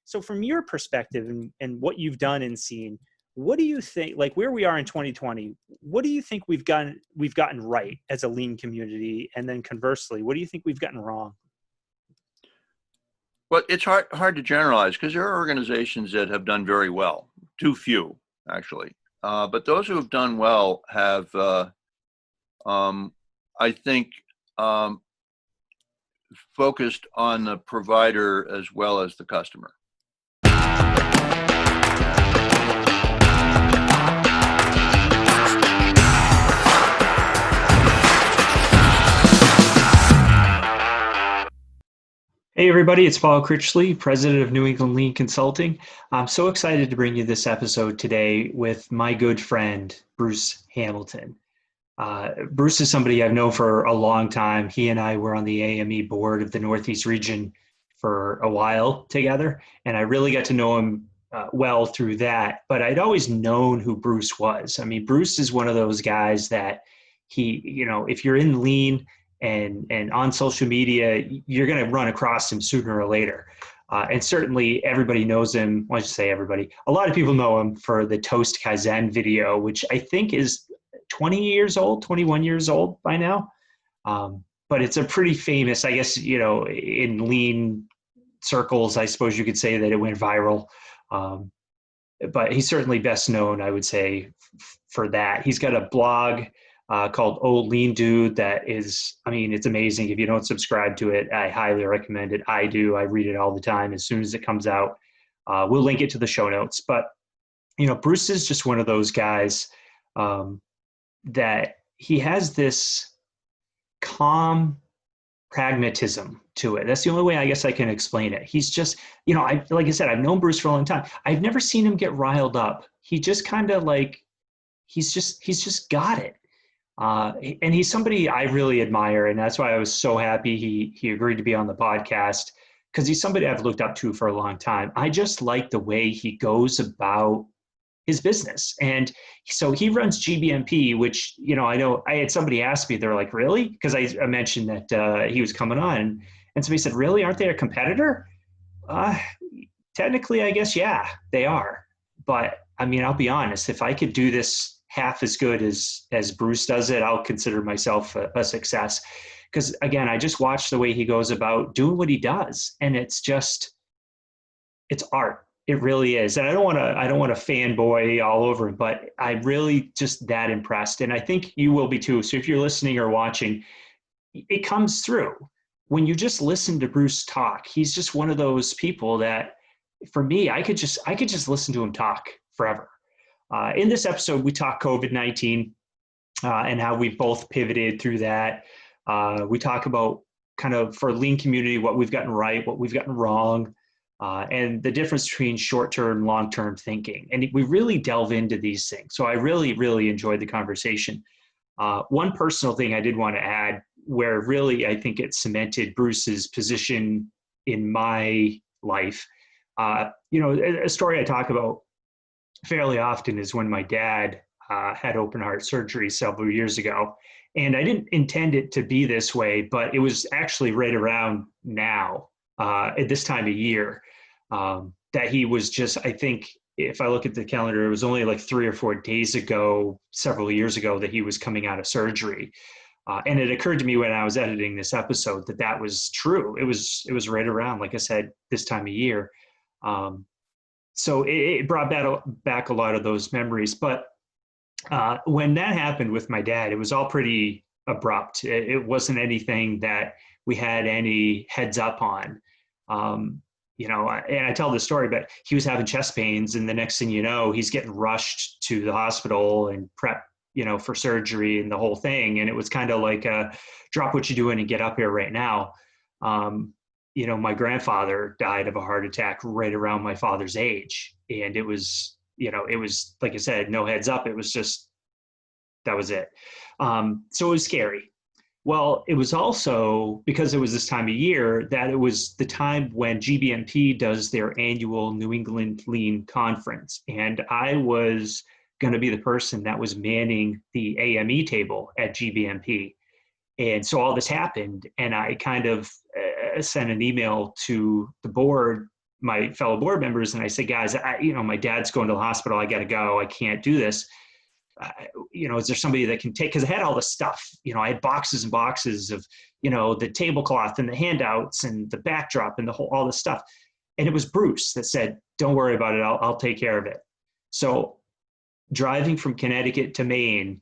So from your perspective and what you've done and seen, what do you think, like where we are in 2020, what do you think we've gotten right as a lean community? And then conversely, what do you think we've gotten wrong? Well, it's hard to generalize because there are organizations that have done very well. Too few, actually. But those who have done well have, I think, focused on the provider as well as the customer. Hey everybody, it's Paul Critchley, President of New England Lean Consulting. I'm so excited to bring you this episode today with my good friend, Bruce Hamilton. Bruce is somebody I've known for a long time. He and I were on the AME board of the Northeast region for a while together, and I really got to know him well through that, but I'd always known who Bruce was. I mean, Bruce is one of those guys that if you're in lean, and on social media, you're going to run across him sooner or later. And certainly everybody knows him. Why don't you say everybody? A lot of people know him for the Toast Kaizen video, which I think is 21 years old by now. But it's a pretty famous, I guess, in lean circles, I suppose you could say that it went viral. But he's certainly best known, I would say, for that. He's got a blog called Old Lean Dude that is, it's amazing. If you don't subscribe to it, I highly recommend it. I do. I read it all the time as soon as it comes out. We'll link it to the show notes. But, Bruce is just one of those guys that he has this calm pragmatism to it. That's the only way I guess I can explain it. He's just, like I said, I've known Bruce for a long time. I've never seen him get riled up. He just kind of he's just got it. And he's somebody I really admire, and that's why I was so happy he agreed to be on the podcast, because he's somebody I've looked up to for a long time. I just like the way he goes about his business. And so he runs GBMP, which, I know I had somebody ask me, they're like, really? Because I mentioned that he was coming on, and somebody said, really? Aren't they a competitor? Technically, I guess, yeah, they are. But I'll be honest, if I could do this half as good as Bruce does it, I'll consider myself a success. Because again, I just watch the way he goes about doing what he does, and it's art. It really is. And I don't want to fanboy all over it, but I'm really just that impressed. And I think you will be too. So if you're listening or watching, it comes through when you just listen to Bruce talk. He's just one of those people that, for me, I could just listen to him talk forever. In this episode, we talk COVID-19 and how we both pivoted through that. We talk about kind of, for lean community, what we've gotten right, what we've gotten wrong, and the difference between short-term and long-term thinking. And we really delve into these things. So I really, really enjoyed the conversation. One personal thing I did want to add, where really I think it cemented Bruce's position in my life. A story I talk about fairly often is when my dad had open heart surgery several years ago. And I didn't intend it to be this way, but it was actually right around now, at this time of year, that he was just, I think, if I look at the calendar, it was only like 3 or 4 days ago, several years ago, that he was coming out of surgery. And it occurred to me when I was editing this episode that was true. It was right around, like I said, this time of year. So it brought back a lot of those memories. But when that happened with my dad, it was all pretty abrupt. It wasn't anything that we had any heads up on. And I tell this story, but he was having chest pains, and the next thing you know, he's getting rushed to the hospital and prep, for surgery and the whole thing. And it was kind of like drop what you're doing and get up here right now. My grandfather died of a heart attack right around my father's age. And it was, like I said, no heads up. It was just, that was it. So it was scary. Well, it was also, because it was this time of year, that it was the time when GBMP does their annual New England Lean Conference. And I was going to be the person that was manning the AME table at GBMP. And so all this happened, and I kind of sent an email to the board my fellow board members and I said, guys, my dad's going to the hospital. I got to go. I can't do this. Is there somebody that can take, because I had all the stuff, I had boxes and boxes of, the tablecloth and the handouts and the backdrop and all the stuff. And it was Bruce that said, don't worry about it. I'll take care of it. So driving from Connecticut to Maine,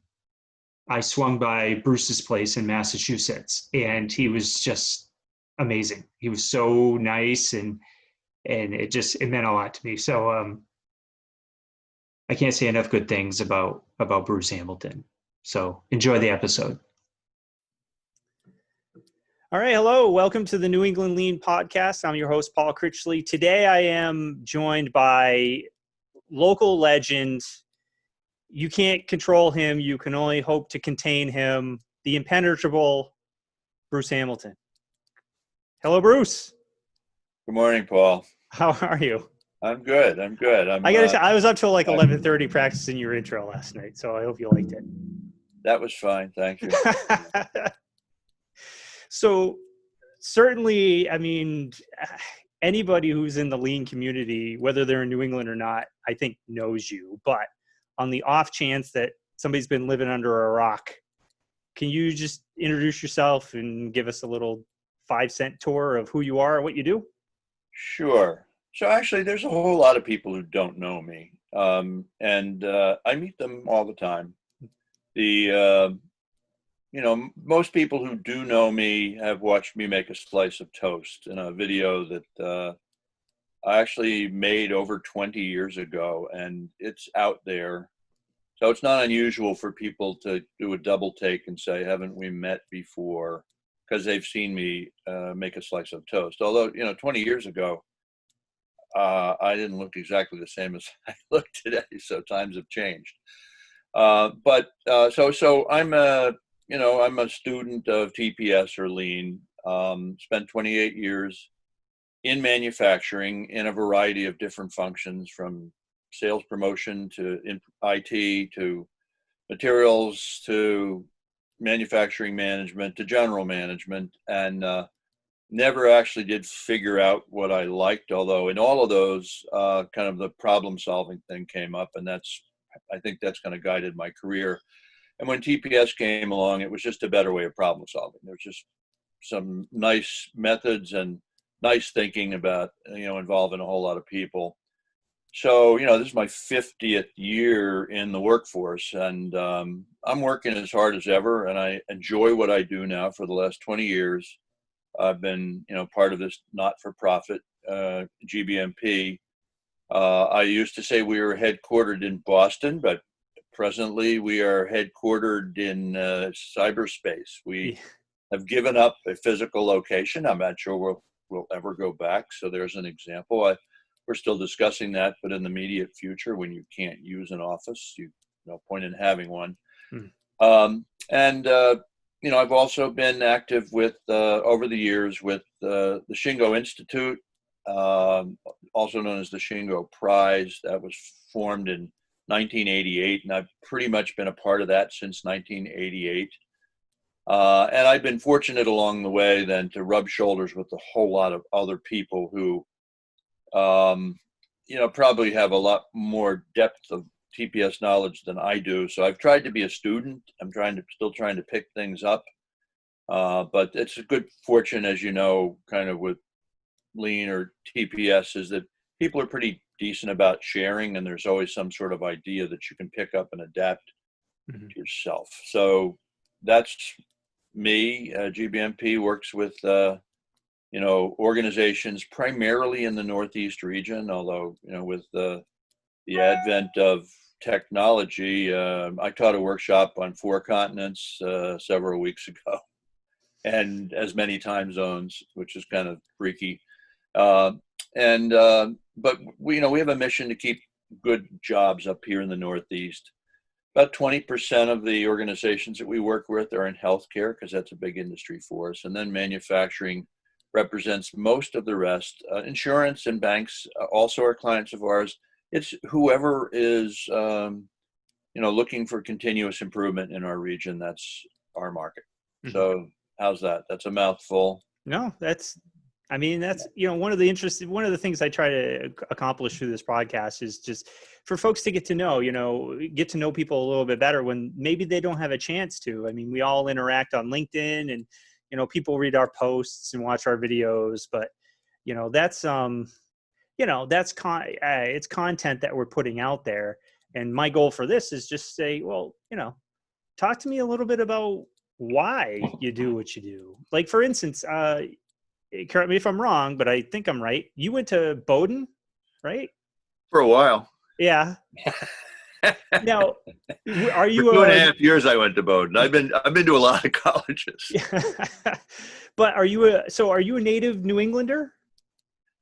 I swung by Bruce's place in Massachusetts, and he was just amazing. He was so nice, and it meant a lot to me. So I can't say enough good things about Bruce Hamilton. So enjoy the episode. All right. Hello. Welcome to the New England Lean Podcast. I'm your host, Paul Critchley. Today I am joined by local legend. You can't control him. You can only hope to contain him. The impenetrable Bruce Hamilton. Hello, Bruce. Good morning, Paul. How are you? I'm good. I gotta say, I was up till like 11:30 practicing your intro last night, so I hope you liked it. That was fine. Thank you. So certainly, I mean, anybody who's in the lean community, whether they're in New England or not, I think knows you. But on the off chance that somebody's been living under a rock, can you just introduce yourself and give us a little 5-cent tour of who you are and what you do? Sure. So actually, there's a whole lot of people who don't know me, and I meet them all the time. Most people who do know me have watched me make a slice of toast in a video that I actually made over 20 years ago, and it's out there. So it's not unusual for people to do a double take and say, haven't we met before? Because they've seen me make a slice of toast. Although, 20 years ago, I didn't look exactly the same as I look today. So times have changed. So I'm a student of TPS or Lean. Spent 28 years in manufacturing in a variety of different functions, from sales promotion to IT to materials to manufacturing management to general management, and never actually did figure out what I liked, although in all of those kind of the problem solving thing came up, and I think that's kind of guided my career. And when TPS came along, it was just a better way of problem solving. There's just some nice methods and nice thinking about, involving a whole lot of people. So, this is my 50th year in the workforce, and I'm working as hard as ever, and I enjoy what I do now. For the last 20 years, I've been, part of this not-for-profit GBMP. I used to say we were headquartered in Boston, but presently we are headquartered in cyberspace. We have given up a physical location. I'm not sure we'll ever go back. So there's an example. We're still discussing that, but in the immediate future, when you can't use an office, no point in having one. I've also been active with over the years with the Shingo Institute, also known as the Shingo Prize. That was formed in 1988, and I've pretty much been a part of that since 1988. And I've been fortunate along the way then to rub shoulders with a whole lot of other people who, probably have a lot more depth of TPS knowledge than I do. So I've tried to be a student. I'm still trying to pick things up. But it's a good fortune, as you know, kind of with Lean or TPS, is that people are pretty decent about sharing, and there's always some sort of idea that you can pick up and adapt to yourself. So that's me. GBMP works with, organizations primarily in the Northeast region, although, with the advent of technology, I taught a workshop on 4 continents several weeks ago, and as many time zones, which is kind of freaky. But we have a mission to keep good jobs up here in the Northeast. About 20% of the organizations that we work with are in healthcare, because that's a big industry for us. And then manufacturing represents most of the rest. Insurance and banks also are clients of ours. It's whoever is, looking for continuous improvement in our region. That's our market. So how's that? That's a mouthful. No, that's I mean, that's, one of the things I try to accomplish through this podcast is just for folks to get to know people a little bit better when maybe they don't have a chance to. I mean, we all interact on LinkedIn and, people read our posts and watch our videos, but, that's, it's content that we're putting out there. And my goal for this is just say, well, talk to me a little bit about why you do what you do. Like, for instance, correct me if I'm wrong, but I think I'm right. You went to Bowdoin, right? For a while. Yeah. Now, are you for 2.5 years I went to Bowdoin. I've been to a lot of colleges. But are you a native New Englander?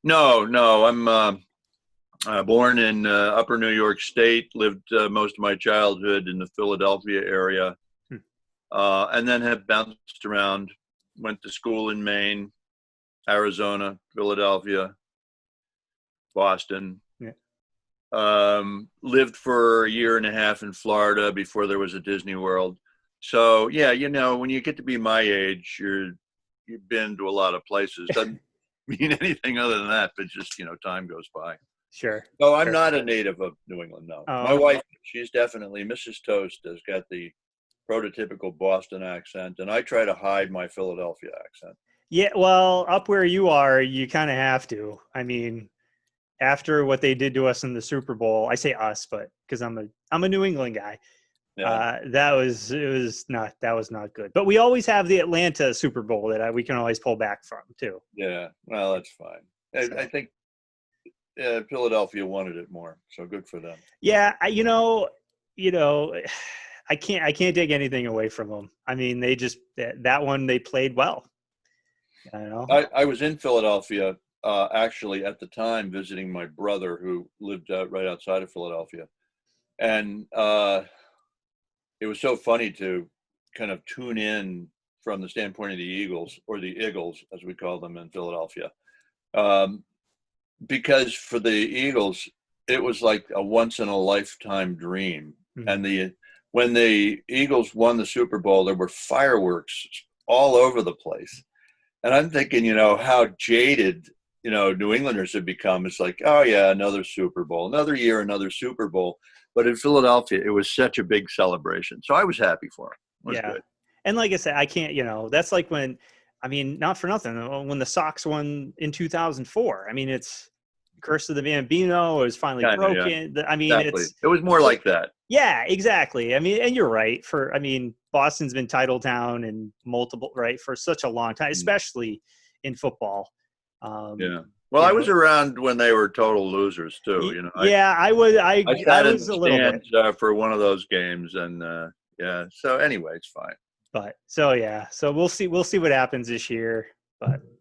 No, I'm born in Upper New York State. Lived most of my childhood in the Philadelphia area, and then have bounced around. Went to school in Maine, Arizona, Philadelphia, Boston. Yeah. Lived for 1.5 years in Florida before there was a Disney World. So yeah, when you get to be my age, you've been to a lot of places. Doesn't mean anything other than that, but just time goes by. Sure. So I'm not a native of New England. No, my wife, she's definitely Mrs. Toast. Has got the prototypical Boston accent, and I try to hide my Philadelphia accent. Yeah, well, up where you are, you kind of have to. I mean, after what they did to us in the Super Bowl, I say us, but because I'm a New England guy, Yeah. that was not good. But we always have the Atlanta Super Bowl that we can always pull back from too. Yeah, well, that's fine. I think Philadelphia wanted it more, so good for them. Yeah, I can't take anything away from them. I mean, they just that one they played well. I don't know. I was in Philadelphia actually at the time visiting my brother who lived right outside of Philadelphia, and it was so funny to kind of tune in from the standpoint of the Eagles, or the Eagles as we call them in Philadelphia, because for the Eagles it was like a once in a lifetime dream. Mm-hmm. And when the Eagles won the Super Bowl, there were fireworks all over the place. And I'm thinking, how jaded, New Englanders have become. It's like, oh yeah, another Super Bowl, another year, another Super Bowl. But in Philadelphia, it was such a big celebration. So I was happy for him. It was good. And like I said, I can't, that's like when, I mean, not for nothing, when the Sox won in 2004. I mean, it's Curse of the Bambino is finally broken. Yeah. I mean, exactly. It was more like that. Yeah, exactly. I mean, and you're right. Boston's been title town and multiple, right, for such a long time, especially in football. Yeah. Well, I was around when they were total losers too. I was a little bit for one of those games, and yeah. So anyway, it's fine. But so we'll see what happens this year,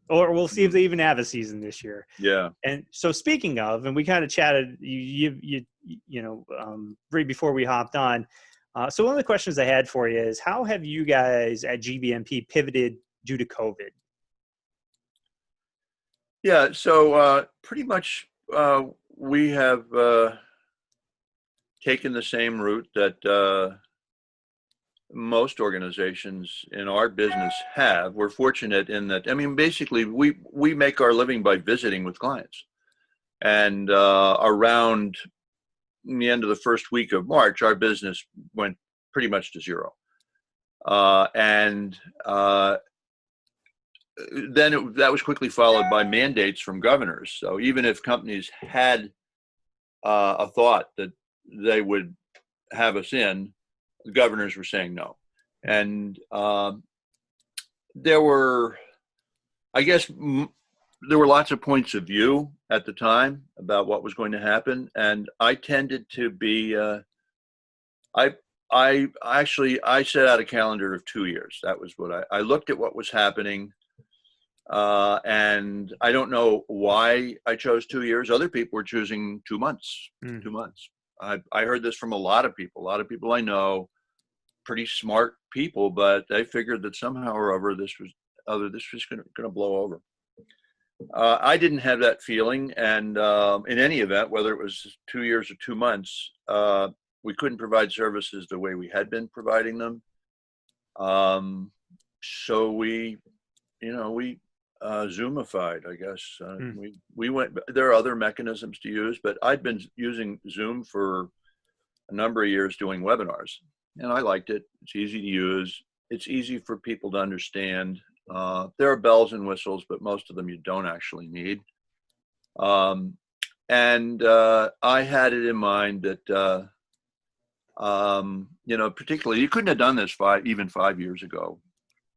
or we'll see if they even have a season this year. Yeah. And so speaking of, and we kind of chatted, right before we hopped on. So one of the questions I had for you is, how have you guys at GBMP pivoted due to COVID? Yeah. So pretty much we have taken the same route that most organizations in our business have. We're fortunate in that, I mean, basically we make our living by visiting with clients, and around the end of the first week of March, our business went pretty much to zero. And then that was quickly followed by mandates from governors. So even if companies had a thought that they would have us in, the governors were saying no. And there were lots of points of view at the time about what was going to happen. And I tended to be, I set out a calendar of 2 years. That was what I looked at what was happening. And I don't know why I chose 2 years. Other people were choosing 2 months, 2 months. I heard this from a lot of people I know, pretty smart people, but they figured that somehow or other this was going to blow over. I didn't have that feeling, and in any event, whether it was 2 years or 2 months, we couldn't provide services the way we had been providing them. So we Zoomified, I guess. Hmm. We went. There are other mechanisms to use, but I'd been using Zoom for a number of years doing webinars, and I liked it. It's easy to use. It's easy for people to understand. There are bells and whistles, but most of them you don't actually need. And I had it in mind that particularly you couldn't have done this even 5 years ago.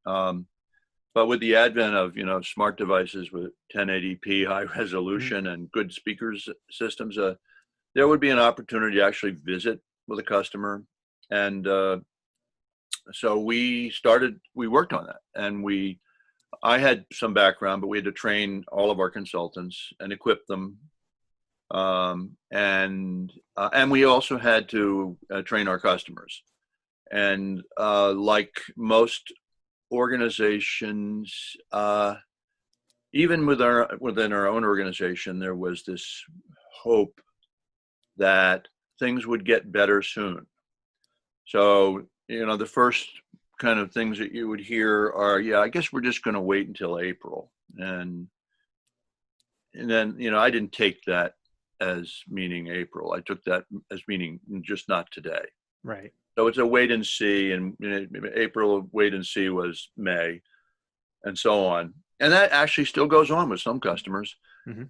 But with the advent of, smart devices with 1080p high resolution and good speakers systems, there would be an opportunity to actually visit with a customer. And so we worked on that. And I had some background, but we had to train all of our consultants and equip them. And we also had to train our customers. And like most organizations, even within our own organization, there was this hope that things would get better soon. So, the first kind of things that you would hear are, yeah, I guess we're just going to wait until April. And then, I didn't take that as meaning April. I took that as meaning just not today. Right. So it's a wait and see, and April wait and see was May, and so on. And that actually still goes on with some customers. Mm-hmm.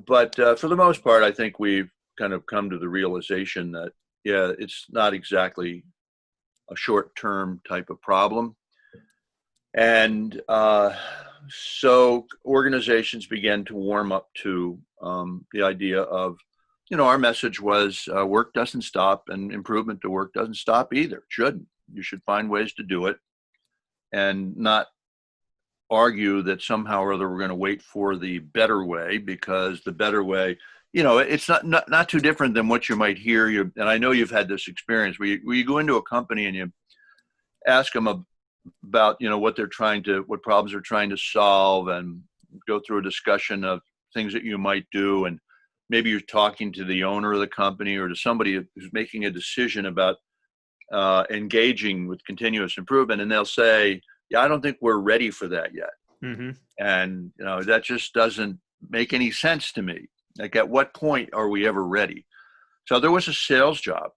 But for the most part, I think we've kind of come to the realization that, yeah, it's not exactly a short-term type of problem. And so organizations began to warm up to the idea of, our message was work doesn't stop, and improvement to work doesn't stop either. It shouldn't. You should find ways to do it and not argue that somehow or other we're going to wait for the better way, because the better way, it's not too different than what you might hear. And I know you've had this experience where you go into a company and you ask them about, what problems they're trying to solve, and go through a discussion of things that you might do. And maybe you're talking to the owner of the company or to somebody who's making a decision about engaging with continuous improvement. And they'll say, yeah, I don't think we're ready for that yet. Mm-hmm. And, that just doesn't make any sense to me. Like, at what point are we ever ready? So there was a sales job,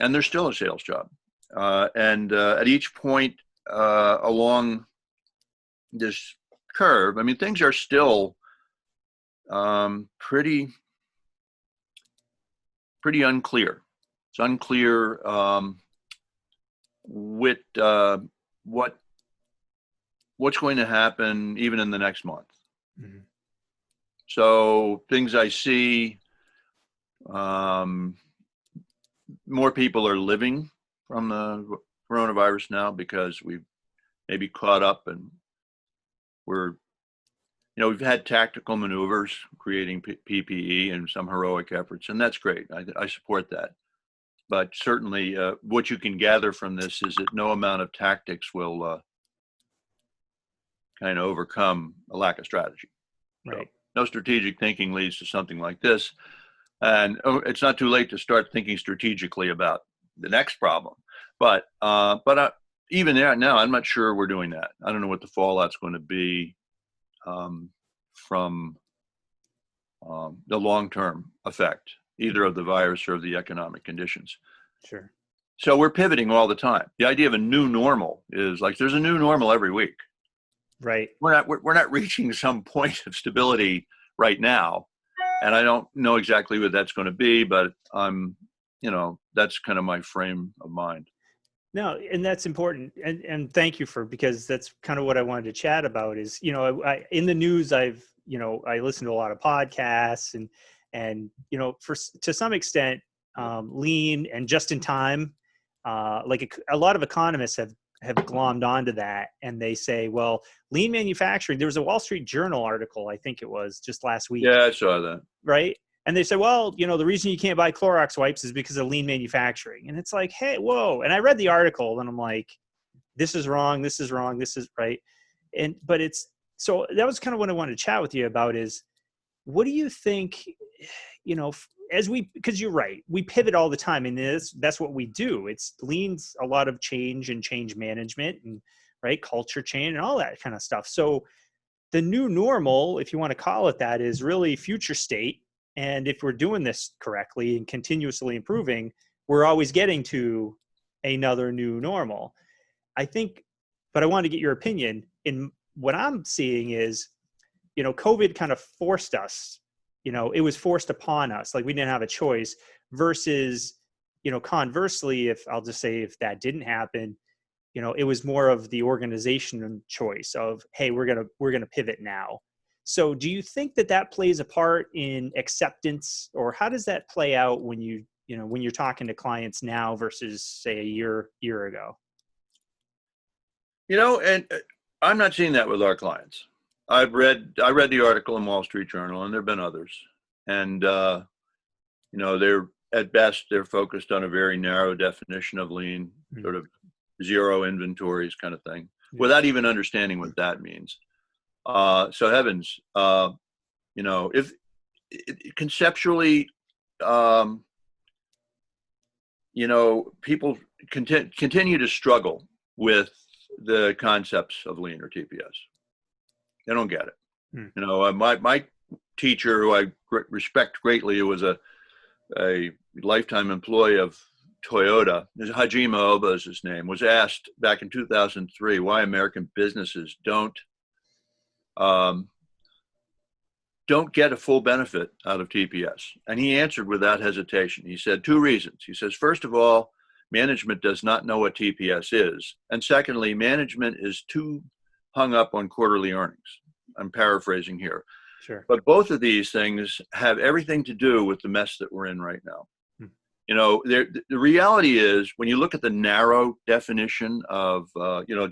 and there's still a sales job. And at each point along this curve, I mean, things are still pretty unclear. It's unclear with what's going to happen even in the next month. Mm-hmm. So things I see, more people are living from the coronavirus now because we've maybe caught up, and we've had tactical maneuvers creating PPE and some heroic efforts, and that's great. I support that. But certainly what you can gather from this is that no amount of tactics will kind of overcome a lack of strategy. Right. So no strategic thinking leads to something like this. And it's not too late to start thinking strategically about the next problem. But even there now, I'm not sure we're doing that. I don't know what the fallout's going to be from the long-term effect, either of the virus or of the economic conditions. Sure. So we're pivoting all the time. The idea of a new normal is like there's a new normal every week. Right. We're not reaching some point of stability right now, and I don't know exactly what that's going to be, but that's kind of my frame of mind. No, and that's important. And thank you because that's kind of what I wanted to chat about is, I in the news, I listen to a lot of podcasts and to some extent, lean and just in time, like a lot of economists have glommed onto that, and they say, well, lean manufacturing, there was a Wall Street Journal article, I think it was just last week. Yeah, I saw that. Right. And they said, well, the reason you can't buy Clorox wipes is because of lean manufacturing. And it's like, hey, whoa. And I read the article and I'm like, this is wrong. This is wrong. This is right. But so that was kind of what I wanted to chat with you about is, what do you think, because you're right, we pivot all the time, and that's what we do. It's leans a lot of change and change management and right culture change and all that kind of stuff. So the new normal, if you want to call it that, is really future state. And if we're doing this correctly and continuously improving, we're always getting to another new normal. I think, but I want to get your opinion. In what I'm seeing is, COVID kind of forced us, it was forced upon us, like we didn't have a choice, versus, conversely, if I'll just say, if that didn't happen, it was more of the organization choice of, hey, we're going to pivot now. So do you think that plays a part in acceptance, or how does that play out when when you're talking to clients now versus say a year ago? And I'm not seeing that with our clients. I read the article in Wall Street Journal, and there've been others, and they're at best they're focused on a very narrow definition of lean, sort of zero inventories kind of thing, without even understanding what that means. So heavens, if conceptually, people continue to struggle with the concepts of lean or TPS. They don't get it. My teacher, who I respect greatly, who was a lifetime employee of Toyota, Hajime Oba is his name, was asked back in 2003 why American businesses don't get a full benefit out of TPS. And he answered without hesitation. He said 2 reasons. He says, first of all, management does not know what TPS is. And secondly, management is too hung up on quarterly earnings. I'm paraphrasing here. Sure. But both of these things have everything to do with the mess that we're in right now. The reality is, when you look at the narrow definition of,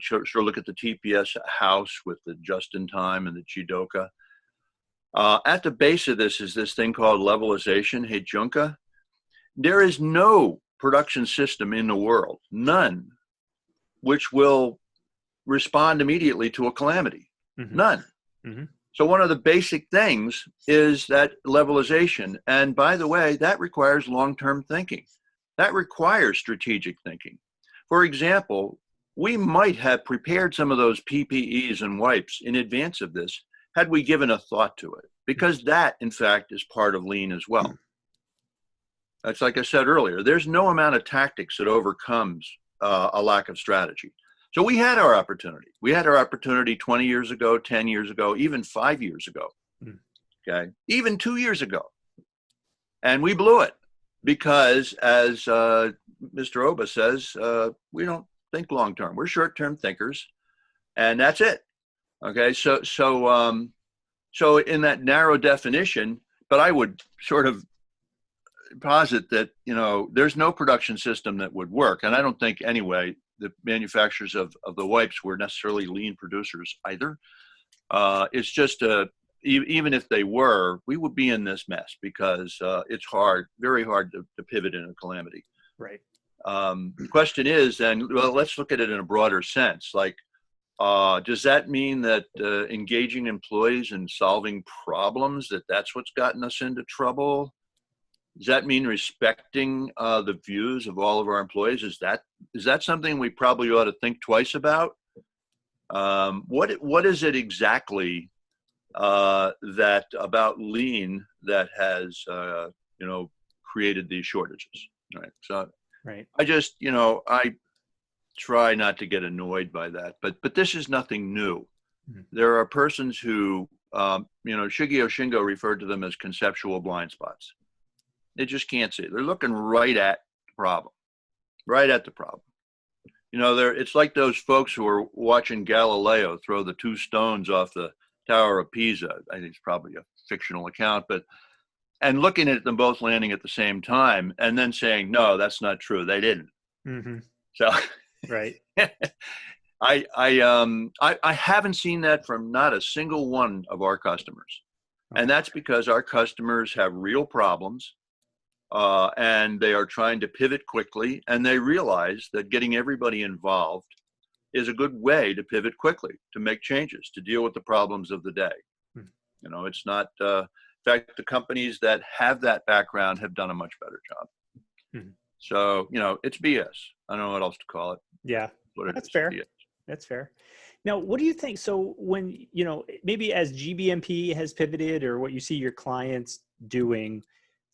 sure look at the TPS house with the just-in-time and the Jidoka. At the base of this is this thing called levelization, Heijunka. There is no production system in the world, none, which will respond immediately to a calamity. None. So one of the basic things is that levelization. And by the way, that requires long-term thinking. That requires strategic thinking. For example, we might have prepared some of those PPEs and wipes in advance of this had we given a thought to it, because that, in fact, is part of lean as well. That's like I said earlier, there's no amount of tactics that overcomes a lack of strategy. So we had our opportunity. We had our opportunity 20 years ago, 10 years ago, even 5 years ago, okay, even 2 years ago. And we blew it because, as Mr. Oba says, we don't think long-term. We're short-term thinkers, and that's it. Okay, so in that narrow definition, but I would sort of posit that, there's no production system that would work. And I don't think, anyway, the manufacturers of the wipes were necessarily lean producers either. It's just, even if they were, we would be in this mess because it's hard, very hard to pivot in a calamity. Right. The question is then, well, let's look at it in a broader sense. Like, does that mean that engaging employees in solving problems, that's what's gotten us into trouble? Does that mean respecting the views of all of our employees? Is that something we probably ought to think twice about? What is it exactly that about lean that has created these shortages? Right. So right. I just I try not to get annoyed by that, but this is nothing new. There are persons who Shingo referred to them as conceptual blind spots. They just can't see it. They're looking right at the problem. It's like those folks who are watching Galileo throw the 2 stones off the Tower of Pisa. I think it's probably a fictional account, and looking at them both landing at the same time and then saying, no, that's not true. They didn't. So, right. I haven't seen that from not a single one of our customers. And that's because our customers have real problems. And they are trying to pivot quickly, and they realize that getting everybody involved is a good way to pivot quickly, to make changes, to deal with the problems of the day. It's not, in fact, the companies that have that background have done a much better job. So, it's BS. I don't know what else to call it. Yeah, that's fair. BS. That's fair. Now, what do you think? So when, maybe as GBMP has pivoted or what you see your clients doing,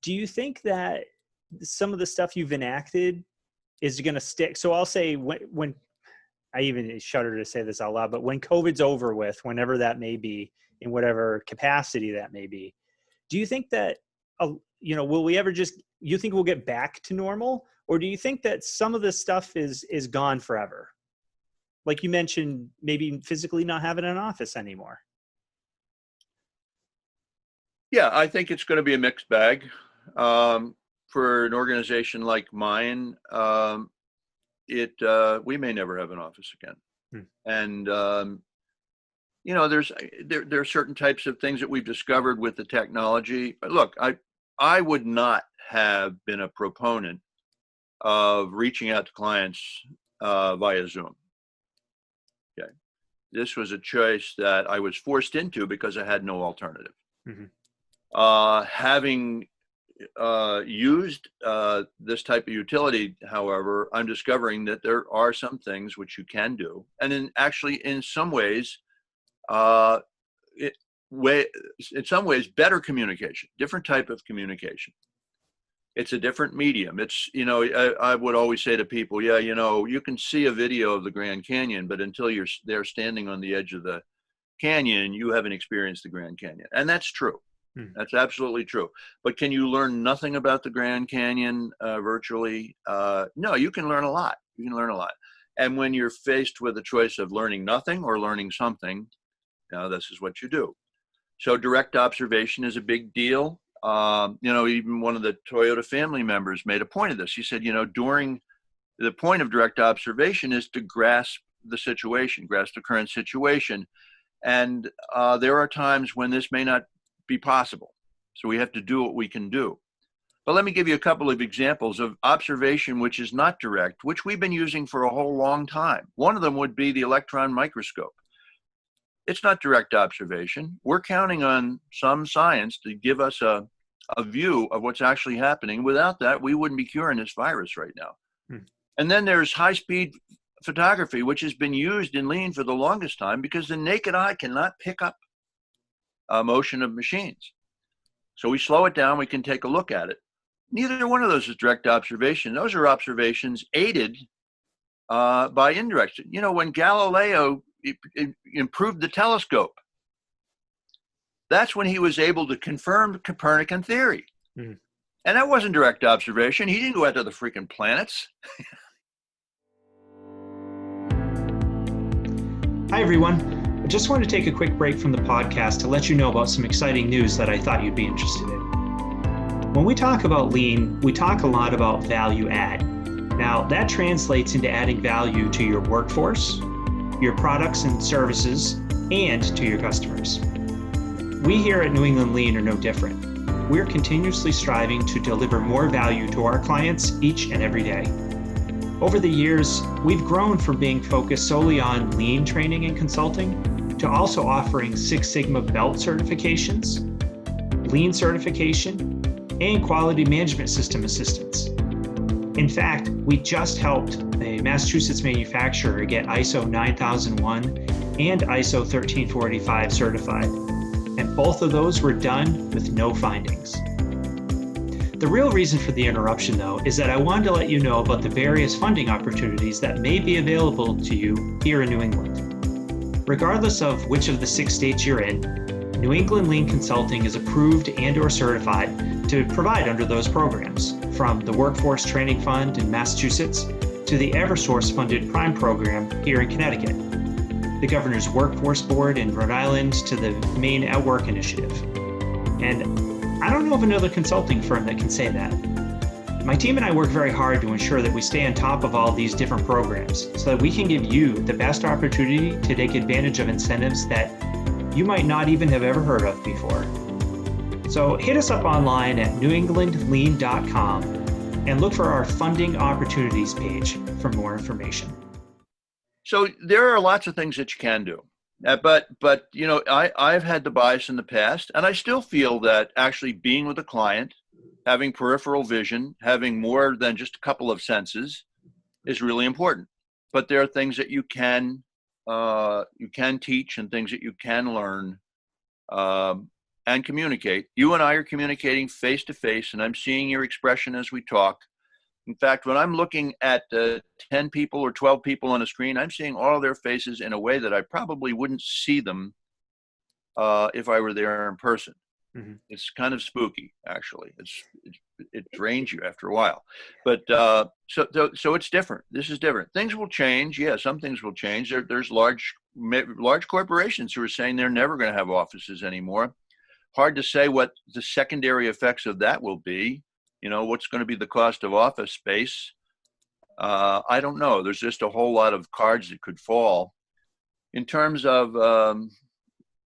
do you think that some of the stuff you've enacted is going to stick? So I'll say when I even shudder to say this out loud, but when COVID's over with, whenever that may be, in whatever capacity that may be, do you think that, will we ever you think we'll get back to normal? Or do you think that some of this stuff is gone forever? Like you mentioned, maybe physically not having an office anymore. Yeah, I think it's going to be a mixed bag. For an organization like mine, we may never have an office again. And there are certain types of things that we've discovered with the technology. But look, I would not have been a proponent of reaching out to clients via Zoom. Okay, this was a choice that I was forced into because I had no alternative. Having used this type of utility, however, I'm discovering that there are some things which you can do, and in some ways, better communication, different type of communication. It's a different medium. It's, I would always say to people, yeah, you can see a video of the Grand Canyon, but until you're there standing on the edge of the canyon, you haven't experienced the Grand Canyon. And that's true. That's absolutely true. But can you learn nothing about the Grand Canyon virtually? No, you can learn a lot. You can learn a lot. And when you're faced with a choice of learning nothing or learning something, this is what you do. So direct observation is a big deal. Even one of the Toyota family members made a point of this. He said, during the point of direct observation is to grasp the situation, grasp the current situation. And there are times when this may not be possible. So we have to do what we can do. But let me give you a couple of examples of observation which is not direct, which we've been using for a whole long time. One of them would be the electron microscope. It's not direct observation. We're counting on some science to give us a view of what's actually happening. Without that, we wouldn't be curing this virus right now. And then there's high-speed photography, which has been used in lean for the longest time because the naked eye cannot pick up motion of machines. So we slow it down, we can take a look at it. Neither one of those is direct observation. Those are observations aided by indirect. When Galileo improved the telescope, that's when he was able to confirm Copernican theory. And that wasn't direct observation. He didn't go out to the freaking planets. Hi, everyone. I just want to take a quick break from the podcast to let you know about some exciting news that I thought you'd be interested in. When we talk about lean, we talk a lot about value add. Now, that translates into adding value to your workforce, your products and services, and to your customers. We here at New England Lean are no different. We're continuously striving to deliver more value to our clients each and every day. Over the years, we've grown from being focused solely on lean training and consulting to also offering Six Sigma belt certifications, lean certification, and quality management system assistance. In fact, we just helped a Massachusetts manufacturer get ISO 9001 and ISO 13485 certified, and both of those were done with no findings. The real reason for the interruption, though, is that I wanted to let you know about the various funding opportunities that may be available to you here in New England. Regardless of which of the 6 states you're in, New England Lean Consulting is approved and/or certified to provide under those programs, from the Workforce Training Fund in Massachusetts to the Eversource-funded Prime program here in Connecticut, the Governor's Workforce Board in Rhode Island to the Maine at Work initiative. And I don't know of another consulting firm that can say that. My team and I work very hard to ensure that we stay on top of all these different programs so that we can give you the best opportunity to take advantage of incentives that you might not even have ever heard of before. So hit us up online at newenglandlean.com and look for our funding opportunities page for more information. So there are lots of things that you can do. But I've had the bias in the past, and I still feel that actually being with a client, having peripheral vision, having more than just a couple of senses is really important. But there are things that you can you can teach and things that you can learn and communicate. You and I are communicating face to face, and I'm seeing your expression as we talk. In fact, when I'm looking at 10 people or 12 people on a screen, I'm seeing all of their faces in a way that I probably wouldn't see them if I were there in person. Mm-hmm. It's kind of spooky, actually. It drains you after a while. But so it's different. This is different. Things will change. Yeah, some things will change. There's large corporations who are saying they're never going to have offices anymore. Hard to say what the secondary effects of that will be. You know, what's going to be the cost of office space? I don't know. There's just a whole lot of cards that could fall. In terms of,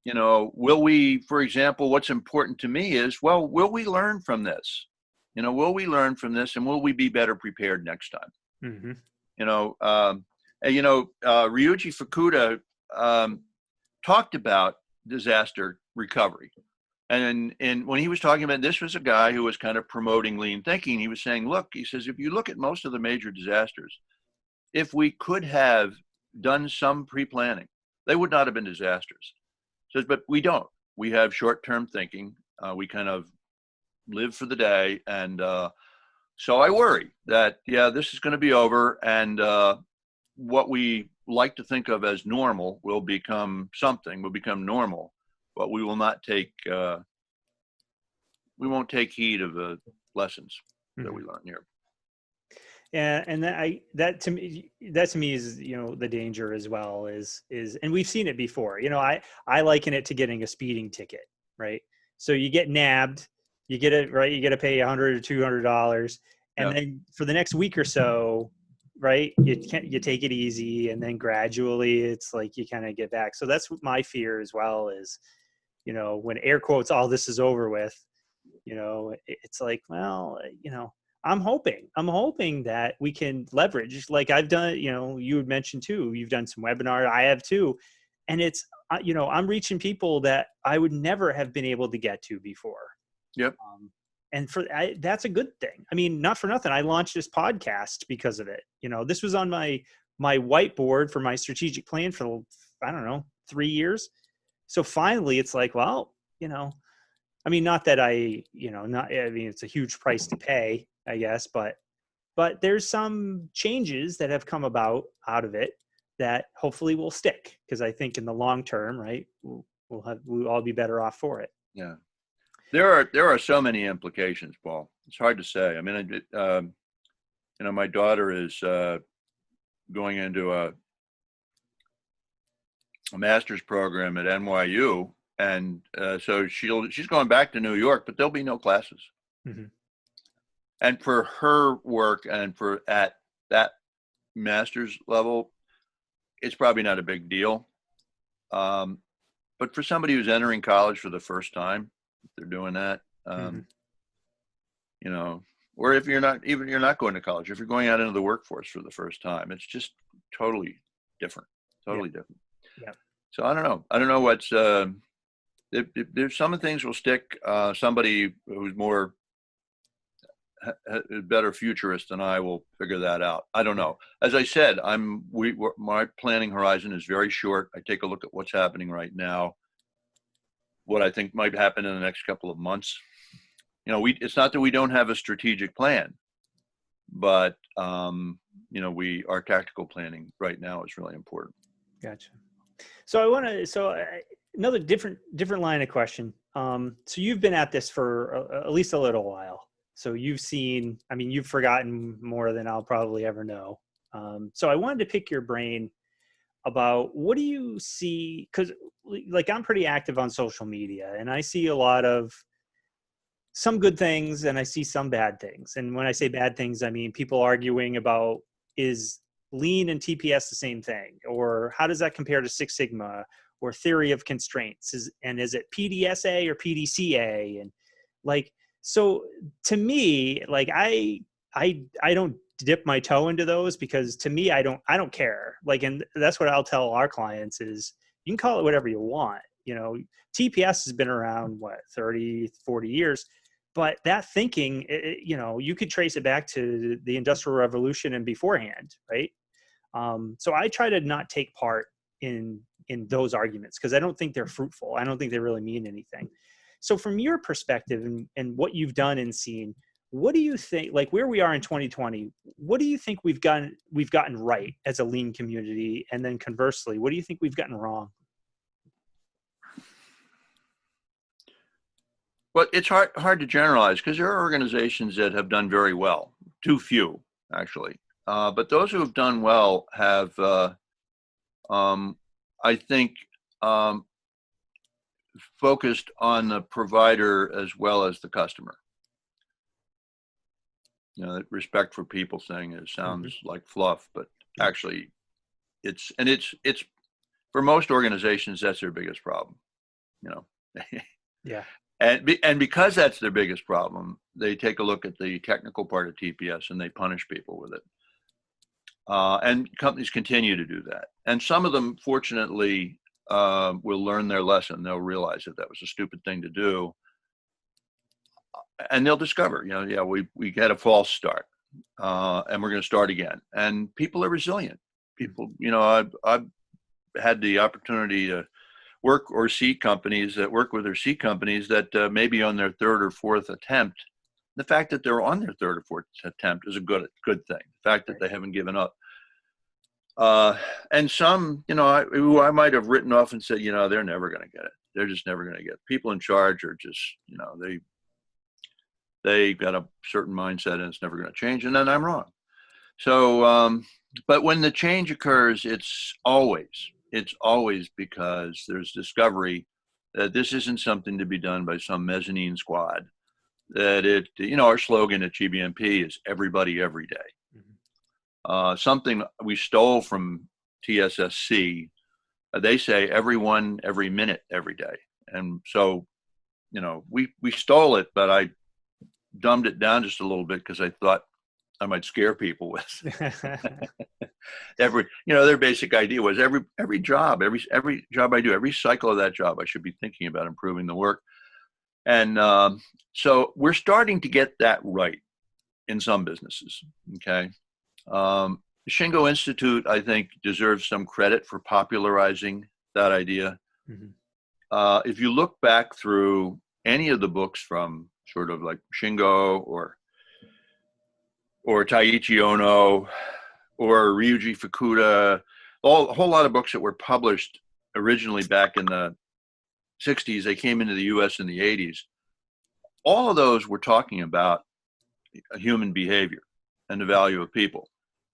you know, will we, for example, what's important to me is, well, will we learn from this? You know, will we learn from this, and will we be better prepared next time? Mm-hmm. Ryuji Fukuda talked about disaster recovery. And when he was talking about, this was a guy who was kind of promoting lean thinking. He was saying, look, he says, if you look at most of the major disasters, if we could have done some pre-planning, they would not have been disasters. He says, but we don't. We have short-term thinking. We kind of live for the day. And so I worry that, yeah, this is going to be over. And what we like to think of as normal will become normal. But we will not take, we won't take heed of the lessons that we learn here. Yeah, and that to me is, you know, the danger as well is, and we've seen it before. You know, I liken it to getting a speeding ticket, right? So you get nabbed, you get it right, you got to pay $100 or $200, and then for the next week or so, right, you take it easy, and then gradually it's like you kind of get back. So that's what my fear as well is. You know, when air quotes, all this is over with, you know, it's like, well, you know, I'm hoping that we can leverage, like I've done, you know, you had mentioned too, you've done some webinar, I have too. And it's, you know, I'm reaching people that I would never have been able to get to before. Yep. And that's a good thing. I mean, not for nothing, I launched this podcast because of it. You know, this was on my whiteboard for my strategic plan for, I don't know, 3 years. So finally it's like, well, you know, I mean, not that it's a huge price to pay, I guess, but there's some changes that have come out of it that hopefully will stick. Cause I think in the long term, right, we'll all be better off for it. Yeah. There are so many implications, Paul. It's hard to say. I mean, you know, my daughter is going into a master's program at NYU, and so she's going back to New York, but there'll be no classes. Mm-hmm. And for her work and for at that master's level, it's probably not a big deal. But for somebody who's entering college for the first time, if they're doing that, you know, or if you're not going to college, if you're going out into the workforce for the first time, it's just totally different. Different. Yeah. So I don't know what's, there's some things will stick. Somebody who's more, a better futurist than I will figure that out. I don't know. As I said, my planning horizon is very short. I take a look at what's happening right now, what I think might happen in the next couple of months. You know, it's not that we don't have a strategic plan, but, you know, our tactical planning right now is really important. Gotcha. So another different line of question. So you've been at this for at least a little while. So you've seen, I mean, you've forgotten more than I'll probably ever know. So I wanted to pick your brain about what do you see? Cause like I'm pretty active on social media and I see a lot of some good things and I see some bad things. And when I say bad things, I mean, people arguing about is lean and TPS the same thing, or how does that compare to Six Sigma or theory of constraints? Is it PDSA or PDCA? And like, so to me, like I don't dip my toe into those because to me, I don't care. Like, and that's what I'll tell our clients is you can call it whatever you want. You know, TPS has been around 30, 40 years, but that thinking, you know, you could trace it back to the Industrial Revolution and beforehand. Right. So I try to not take part in those arguments, because I don't think they're fruitful. I don't think they really mean anything. So from your perspective and what you've done and seen, what do you think, like where we are in 2020, what do you think we've gotten right as a lean community? And then conversely, what do you think we've gotten wrong? Well, it's hard to generalize because there are organizations that have done very well. Too few, actually. But those who have done well have, I think, focused on the provider as well as the customer. You know, respect for people thing, it sounds like fluff, but actually it's for most organizations, that's their biggest problem, you know. Yeah. And because that's their biggest problem, they take a look at the technical part of TPS and they punish people with it. And companies continue to do that. And some of them, fortunately, will learn their lesson. They'll realize that was a stupid thing to do. And they'll discover, you know, yeah, we had a false start, and we're going to start again. And people are resilient. People, you know, I've had the opportunity to work or see companies that work with or see companies that maybe on their third or fourth attempt. The fact that they're on their third or fourth attempt is a good thing. The fact that they haven't given up. And some, you know, who I might have written off and said, you know, they're never going to get it. They're just never going to get it. People in charge are just, you know, they got a certain mindset and it's never going to change. And then I'm wrong. So, but when the change occurs, it's always because there's discovery that this isn't something to be done by some mezzanine squad. That you know, our slogan at GBMP is everybody, every day. Something we stole from TSSC. They say everyone, every minute, every day. And so, you know, we stole it, but I dumbed it down just a little bit because I thought I might scare people with you know, their basic idea was every job I do, every cycle of that job, I should be thinking about improving the work. And so we're starting to get that right in some businesses. Okay. The Shingo Institute, I think, deserves some credit for popularizing that idea. If you look back through any of the books from sort of like Shingo or Taiichi Ono or Ryuji Fukuda, a whole lot of books that were published originally back in the 60s, they came into the US in the 80s. All of those were talking about human behavior and the value of people.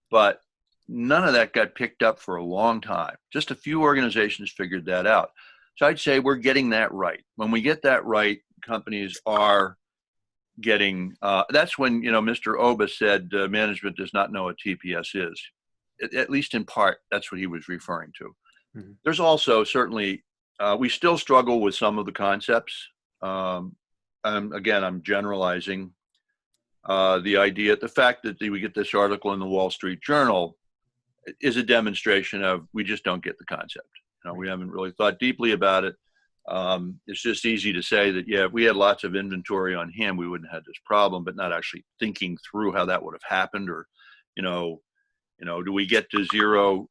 But none of that got picked up for a long time. Just a few organizations figured that out. So I'd say we're getting that right. When we get that right, companies are getting, that's when, you know, Mr. Oba said management does not know what TPS is. At least in part, that's what he was referring to. There's also certainly, we still struggle with some of the concepts. Again, I'm generalizing. The fact that we get this article in the Wall Street Journal is a demonstration of we just don't get the concept. You know, we haven't really thought deeply about it. It's just easy to say that, yeah, if we had lots of inventory on hand, we wouldn't have this problem, but not actually thinking through how that would have happened, or, you know, do we get to zero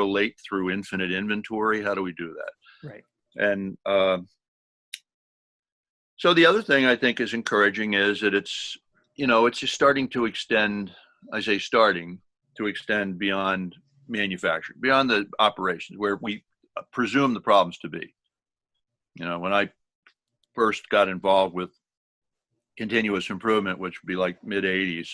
late through infinite inventory? How do we do that? Right. And so the other thing I think is encouraging is that it's, you know, it's just starting to extend, I say starting to extend beyond manufacturing, beyond the operations where we presume the problems to be. You know, when I first got involved with continuous improvement, which would be like mid 80s,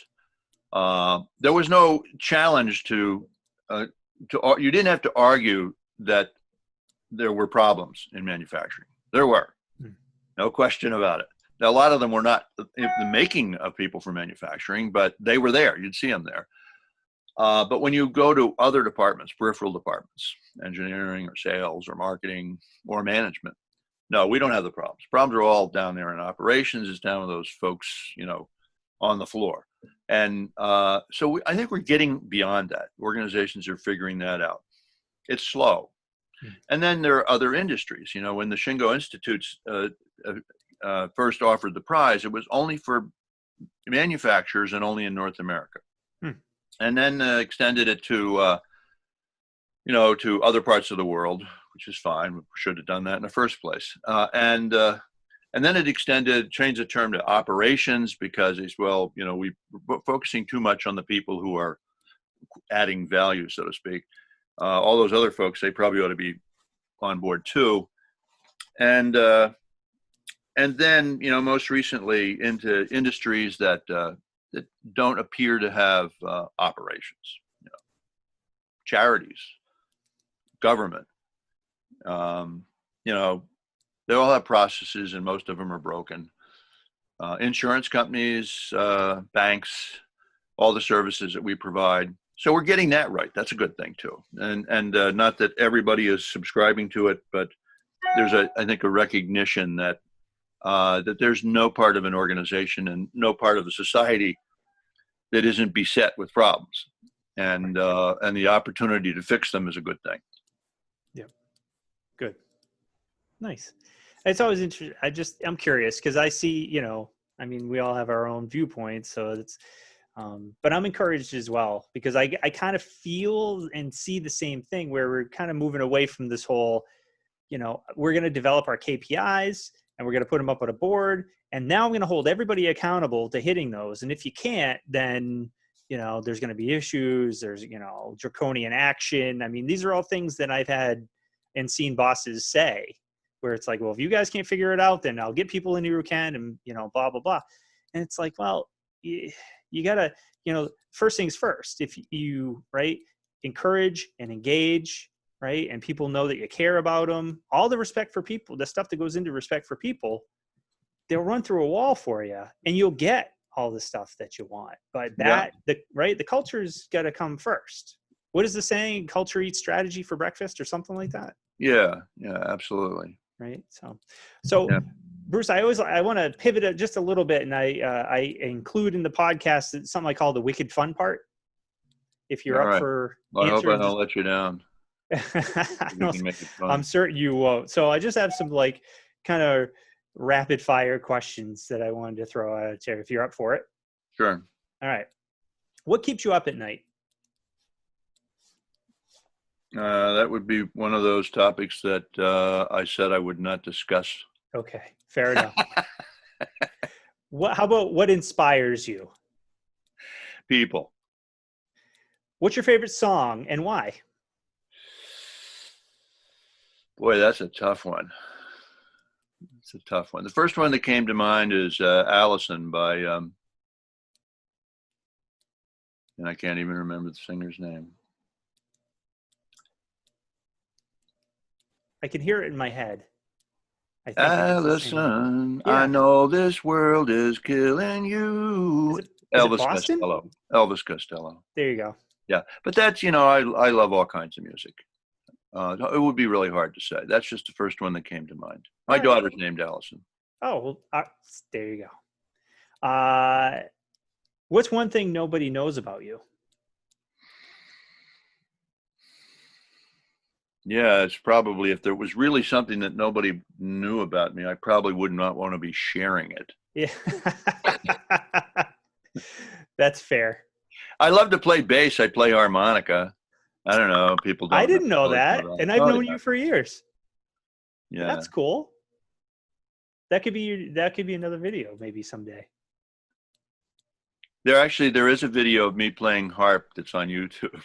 there was no challenge to you didn't have to argue that there were problems in manufacturing. There were, no question about it. Now, a lot of them were not the making of people for manufacturing, but they were there. You'd see them there. But when you go to other departments, peripheral departments, engineering or sales or marketing or management, no, we don't have the problems. Problems are all down there in operations. It's down with those folks, you know, on the floor. And so I think we're getting beyond that. Organizations are figuring that out. It's slow. And then there are other industries. You know, when the Shingo Institutes first offered the prize, it was only for manufacturers and only in North America. And then extended it to you know, to other parts of the world, which is fine. We should have done that in the first place. And then it extended, changed the term to operations because it's, well, you know, we're focusing too much on the people who are adding value, so to speak. All those other folks, they probably ought to be on board too. And then, you know, most recently into industries that don't appear to have operations, you know, charities, government, you know, they all have processes and most of them are broken. Insurance companies, banks, all the services that we provide. So we're getting that right. That's a good thing too. And not that everybody is subscribing to it, but there's I think a recognition that that there's no part of an organization and no part of the society that isn't beset with problems, and the opportunity to fix them is a good thing. Yeah, good, nice. It's always interesting. I'm curious because I see, you know, I mean, we all have our own viewpoints, so it's. But I'm encouraged as well because I kind of feel and see the same thing where we're kind of moving away from this whole, you know, we're going to develop our KPIs and we're going to put them up on a board. And now I'm going to hold everybody accountable to hitting those. And if you can't, then, you know, there's going to be issues. There's, you know, draconian action. I mean, these are all things that I've had and seen bosses say where it's like, well, if you guys can't figure it out, then I'll get people in who can and, you know, blah, blah, blah. And it's like, well, you gotta, you know, first things first, if you, right, encourage and engage, right, and people know that you care about them, all the respect for people, the stuff that goes into respect for people, they'll run through a wall for you and you'll get all the stuff that you want. But that, the culture's got to come first. What is the saying? Culture eats strategy for breakfast or something like that? Yeah, absolutely. Right. So yeah. Bruce, I want to pivot it just a little bit, and I include in the podcast something I call the wicked fun part. If you're up for, well, I hope I don't let you down. I'm certain you won't. So I just have some like kind of rapid fire questions that I wanted to throw out there. If you're up for it. Sure. All right. What keeps you up at night? That would be one of those topics that I said I would not discuss. Okay, fair enough. How about what inspires you? People. What's your favorite song and why? Boy, that's a tough one. It's a tough one. The first one that came to mind is Allison by, and I can't even remember the singer's name. I can hear it in my head. I think Allison, yeah. I know this world is killing you. Elvis Costello. Elvis Costello. There you go. Yeah, but that's, you know, I love all kinds of music. It would be really hard to say. That's just the first one that came to mind. My daughter's named Allison. Oh, well, there you go. What's one thing nobody knows about you? Yeah, it's probably, if there was really something that nobody knew about me, I probably would not want to be sharing it. Yeah. That's fair. I love to play bass. I play harmonica. I don't know. People don't. I didn't know that. And I've known you for years. Yeah. That's cool. That could be another video maybe someday. There is a video of me playing harp that's on YouTube.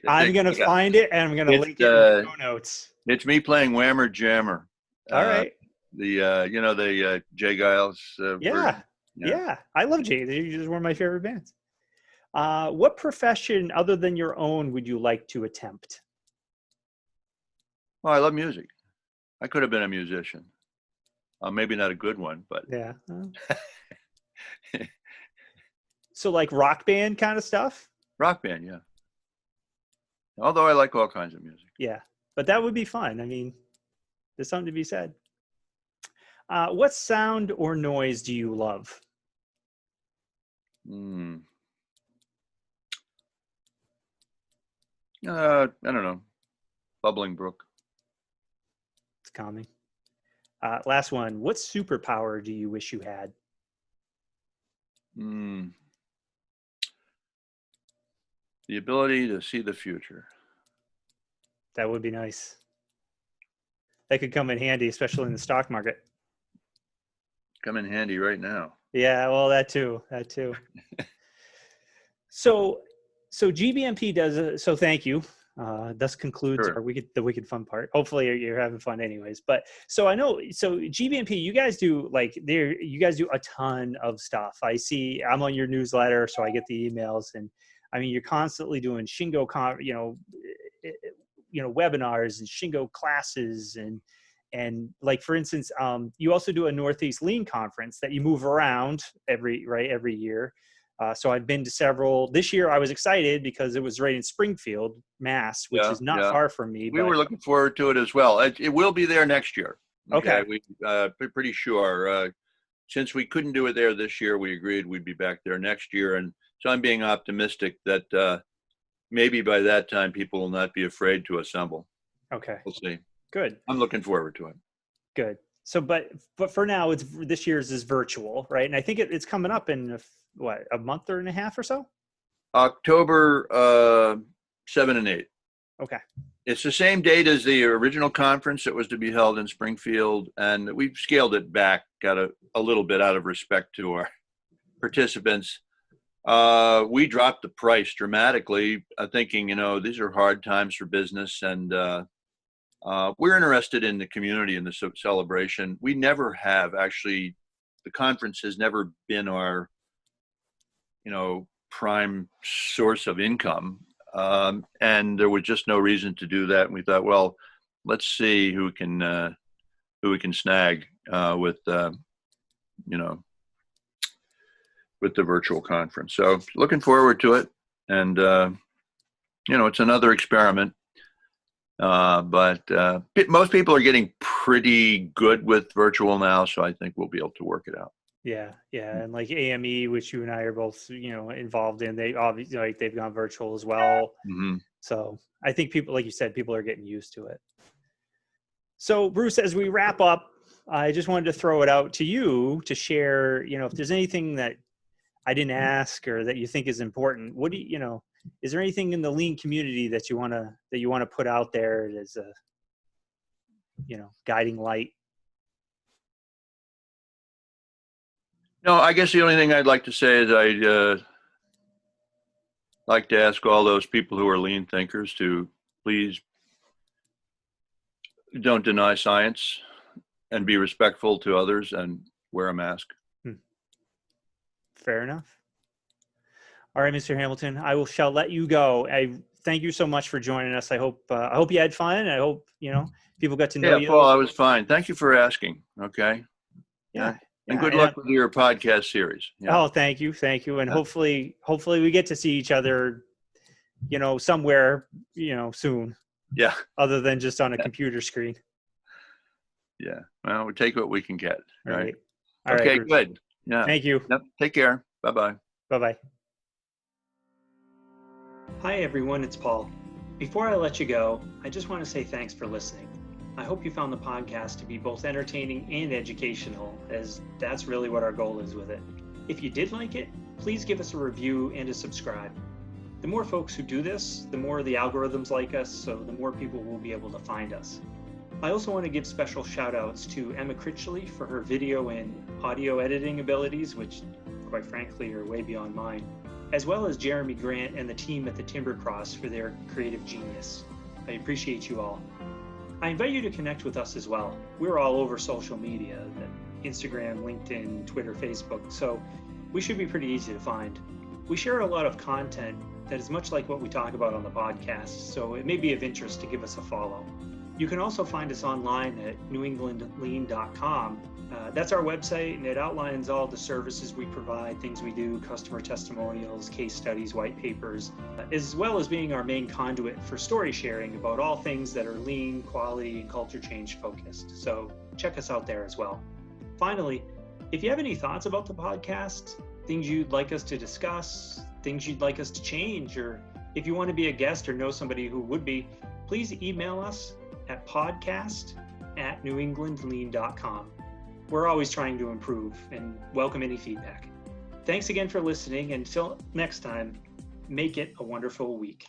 I'm going to find it and I'm going to link it in the show notes. It's me playing Whammer Jammer. All right. The Jay Giles. Yeah. I love Jay. They're just one of my favorite bands. What profession other than your own would you like to attempt? Well, I love music. I could have been a musician. Maybe not a good one, but. Yeah. So like rock band kind of stuff? Rock band, yeah. Although I like all kinds of music. Yeah, but that would be fun. I mean, there's something to be said. What sound or noise do you love? I don't know. Bubbling brook. It's calming. Last one. What superpower do you wish you had? The ability to see the future. That would be nice. That could come in handy, especially in the stock market. Come in handy right now. Yeah, well, that too. So GBMP does. So thank you. Thus concludes Sure. the wicked fun part. Hopefully you're having fun anyways. But so I know, so GBMP, you guys do you guys do a ton of stuff. I'm on your newsletter, so I get the emails, and I mean, you're constantly doing Shingo, webinars and Shingo classes, and like, for instance, you also do a Northeast Lean conference that you move around every year. So I've been to several. This year I was excited because it was right in Springfield, Mass, which is not far from me. We were looking forward to it as well. It will be there next year. Okay. We're pretty sure. Since we couldn't do it there this year, we agreed we'd be back there next year. And so I'm being optimistic that maybe by that time people will not be afraid to assemble. Okay. We'll see. Good. I'm looking forward to it. Good. So, but for now, this year's is virtual, right? And I think it's coming up in a month and a half or so? October 7 and 8. Okay. It's the same date as the original conference that was to be held in Springfield, and we've scaled it back, got a little bit out of respect to our participants. We dropped the price dramatically, thinking, these are hard times for business, and we're interested in the community and the celebration. We never have actually. The conference has never been our, prime source of income. And there was just no reason to do that. And we thought, well, let's see who we can snag with the virtual conference. So looking forward to it. And, it's another experiment. But most people are getting pretty good with virtual now. So I think we'll be able to work it out. Yeah. And like AME, which you and I are both, involved in, they obviously they've gone virtual as well. Mm-hmm. So I think people, like you said, people are getting used to it. So Bruce, as we wrap up, I just wanted to throw it out to you to share, if there's anything that I didn't ask or that you think is important. What do you, is there anything in the lean community that you want to put out there as a, guiding light? No, I guess the only thing I'd like to say is I'd like to ask all those people who are lean thinkers to please don't deny science and be respectful to others and wear a mask. Fair enough. All right, Mr. Hamilton, shall let you go. I thank you so much for joining us. I hope you had fun. I hope, people got to know you. Yeah, Paul, I was fine. Thank you for asking. Okay. Yeah. And good luck with your podcast series. Yeah. Oh, thank you. And hopefully we get to see each other, somewhere, soon. Yeah. Other than just on a computer screen. Yeah. Well, we take what we can get. Right. All okay, right, good. Yeah. Thank you. Yep. Take care. Bye-bye. Bye-bye. Hi, everyone. It's Paul. Before I let you go, I just want to say thanks for listening. I hope you found the podcast to be both entertaining and educational, as that's really what our goal is with it. If you did like it, please give us a review and a subscribe. The more folks who do this, the more the algorithms like us, so the more people will be able to find us. I also want to give special shout outs to Emma Critchley for her video and audio editing abilities, which quite frankly are way beyond mine, as well as Jeremy Grant and the team at the Timber Cross for their creative genius. I appreciate you all. I invite you to connect with us as well. We're all over social media, Instagram, LinkedIn, Twitter, Facebook, so we should be pretty easy to find. We share a lot of content that is much like what we talk about on the podcast, so it may be of interest to give us a follow. You can also find us online at newenglandlean.com. That's our website, and it outlines all the services we provide, things we do, customer testimonials, case studies, white papers, as well as being our main conduit for story sharing about all things that are lean, quality, and culture change focused. So check us out there as well. Finally, if you have any thoughts about the podcast, things you'd like us to discuss, things you'd like us to change, or if you want to be a guest or know somebody who would be, please email us at podcast@newenglandlean.com. We're always trying to improve and welcome any feedback. Thanks again for listening. Until next time, make it a wonderful week.